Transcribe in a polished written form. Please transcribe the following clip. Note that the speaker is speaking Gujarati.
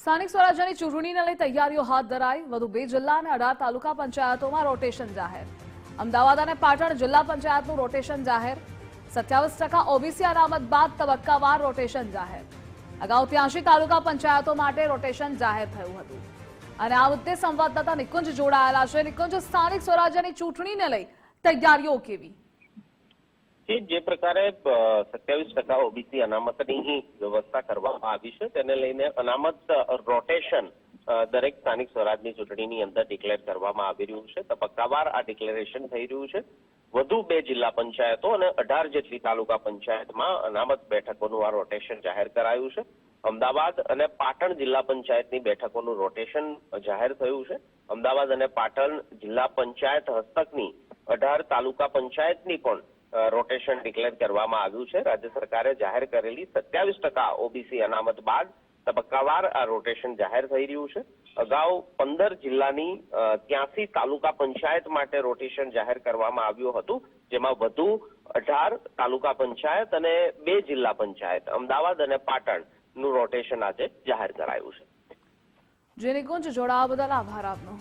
સ્થાનિક સ્વરાજ્યની ચૂંટણીને લઈ તૈયારીઓ હાથ ધરાઈ। વધુ 2 જિલ્લા અને 18 તાલુકા પંચાયતોમાં રોટેશન જાહેર। અમદાવાદ અને પાટણ જિલ્લા પંચાયતનું રોટેશન જાહેર। 27% ઓબીસી અનામત બાદ તબક્કાવાર રોટેશન જાહેર। અગાઉ 83 તાલુકા પંચાયતો માટે રોટેશન જાહેર થયું હતું। અને આ મુદ્દે સંવાદદાતા નિકુંજ જોડાયેલા છે। નિકુંજ, સ્થાનિક સ્વરાજ્યની ચૂંટણીને લઈ તૈયારીઓ કેવી? જે પ્રકારે 27% ઓબીસી અનામતની વ્યવસ્થા કરવામાં આવી છે તેને લઈને અનામત રોટેશન દરેક સ્થાનિક સ્વરાજની ચૂંટણીની અંદર ડિક્લેર કરવામાં આવી રહ્યું છે। તબક્કાવાર આ ડિક્લેરેશન થઈ રહ્યું છે। વધુ 2 જિલ્લા પંચાયતો અને 18 જેટલી તાલુકા પંચાયતમાં અનામત બેઠકોનું આ રોટેશન જાહેર કરાયું છે। અમદાવાદ અને પાટણ જિલ્લા પંચાયતની બેઠકોનું રોટેશન જાહેર થયું છે। અમદાવાદ અને પાટણ જિલ્લા પંચાયત હસ્તકની 18 તાલુકા પંચાયતની પણ રોટેશન ડિક્લેર કરવામાં આવ્યું છે। રાજ્ય સરકારે જાહેર કરેલી 27% ઓબીસી અનામત બાદ તબક્કાવાર આ રોટેશન જાહેર થઈ રહ્યું છે। અગાઉ 15 જિલ્લાની 83 તાલુકા પંચાયત માટે રોટેશન જાહેર કરવામાં આવ્યું હતું, જેમાં વધુ 18 તાલુકા પંચાયત અને 2 જિલ્લા પંચાયત અમદાવાદ અને પાટણનું રોટેશન આજે જાહેર કરાયું છે। જે નિકુંજ જોડાવા બદલ આભાર આપનો।